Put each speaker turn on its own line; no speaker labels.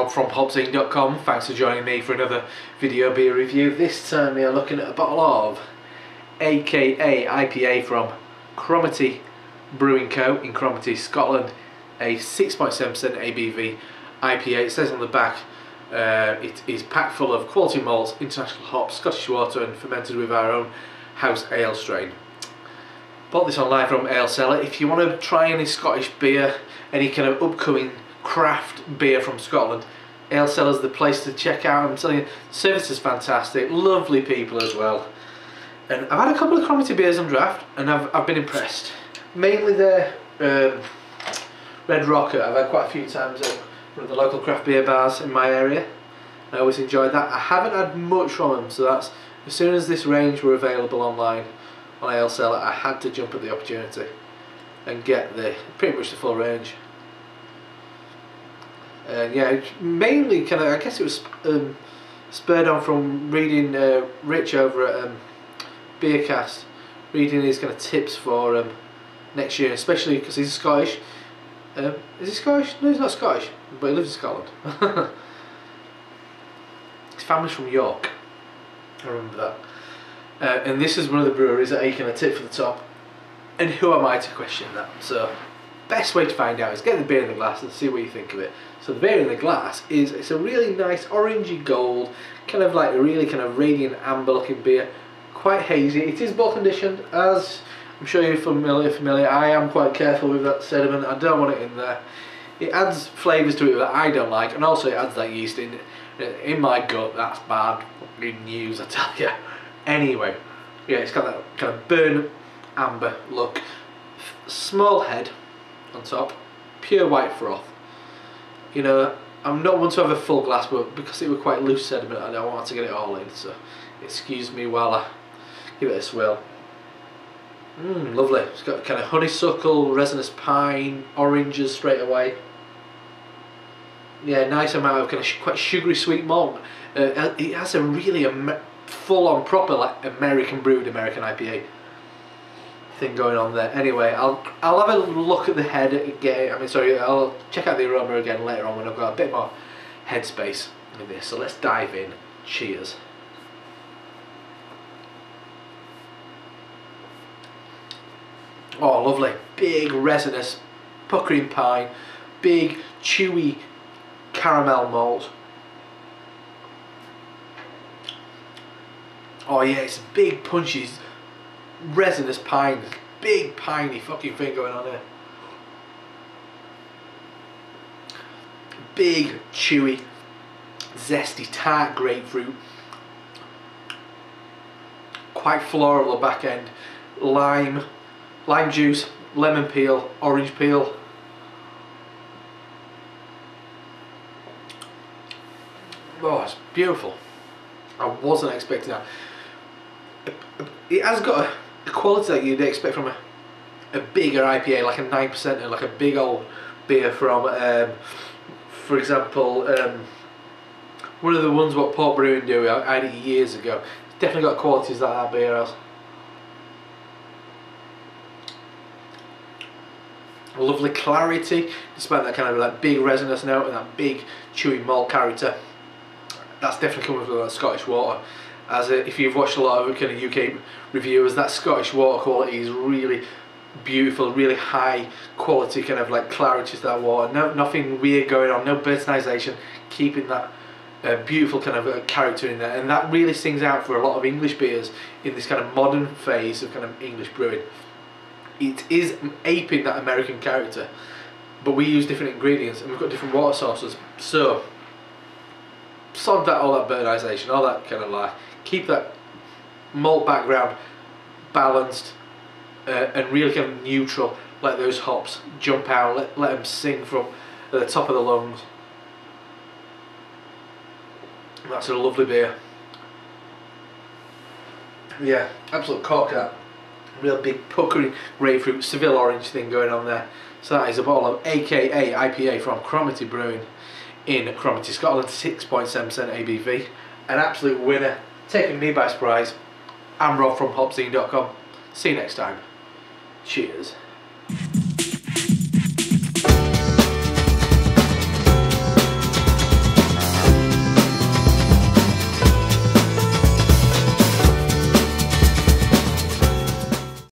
Rob from HopZine.com. Thanks for joining me for another video beer review. This time we are looking at a bottle of AKA IPA from Cromarty Brewing Co. in Cromarty, Scotland. A 6.7% ABV IPA. It says on the back it is packed full of quality malts, international hops, Scottish water and fermented with our own house ale strain. Bought this online from Ale Cellar. If you want to try any Scottish beer, any kind of upcoming craft beer from Scotland, Ale Cellar's the place to check out. I'm telling you, the service is fantastic, lovely people as well. And I've had a couple of Cromarty beers on draft and I've been impressed. Mainly their Red Rocket I've had quite a few times at one of the local craft beer bars in my area. I always enjoyed that. I haven't had much from them, so that's, as soon as this range were available online on Ale Cellar, I had to jump at the opportunity and get pretty much the full range. And yeah, mainly kind of, I guess it was spurred on from reading Rich over at Beercast, reading his kind of tips for next year, especially because he's Scottish. Is he Scottish? No, he's not Scottish, but he lives in Scotland. His family's from York, I remember that. And this is one of the breweries that he kind of tip for the top. And who am I to question that? So, best way to find out is get the beer in the glass and see what you think of it. So the beer in the glass it's a really nice orangey gold, kind of like a really kind of radiant amber looking beer, quite hazy. It is bottle conditioned, as I'm sure you're familiar. I am quite careful with that sediment. I don't want it in there. It adds flavours to it that I don't like, and also it adds that yeast in my gut. That's bad fucking news, I tell you. Anyway, yeah, it's got that kind of burnt amber look, small head on top, pure white froth. You know, I'm not one to have a full glass, but because it was quite loose sediment, I don't want to get it all in, so excuse me while I give it a swirl. Lovely. It's got kind of honeysuckle, resinous pine, oranges straight away. Yeah, nice amount of kind of quite sugary sweet malt. It has a really full-on proper like American brewed American IPA thing going on there. Anyway, I'll have a look at the head again. I'll check out the aroma again later on when I've got a bit more headspace with this. So let's dive in. Cheers. Oh, lovely. Big resinous puckering pine, big chewy caramel malt. Oh yeah, it's big punchy resinous pine, big piney fucking thing going on here. Big chewy zesty tart grapefruit, quite floral at the back end, lime juice, lemon peel, orange peel. Oh, it's beautiful. I wasn't expecting that. It has got a quality that you'd expect from a bigger IPA, like a 9% and like a big old beer from, for example, one of the ones what Port Brewing do, I had it years ago. It's definitely got qualities that that beer has. A lovely clarity, despite that kind of like big resinous note and that big chewy malt character. That's definitely coming from that Scottish water. As if you've watched a lot of kind of UK reviewers, that Scottish water quality is really beautiful, really high quality kind of like clarity to that water. Nothing weird going on, no burntisation, keeping that beautiful kind of character in there. And that really stings out for a lot of English beers in this kind of modern phase of kind of English brewing. It is aping that American character, but we use different ingredients and we've got different water sources. So sod that, all that burntisation, all that kind of like, keep that malt background balanced and really kind of neutral. Let those hops jump out, let them sing from the top of the lungs. And that's a lovely beer. Yeah, absolute corker. Real big puckering grapefruit, Seville orange thing going on there. So that is a bottle of AKA IPA from Cromarty Brewing in Cromarty, Scotland, 6.7% ABV. An absolute winner, taking me by surprise. I'm Rob from HopZine.com. See you next time. Cheers.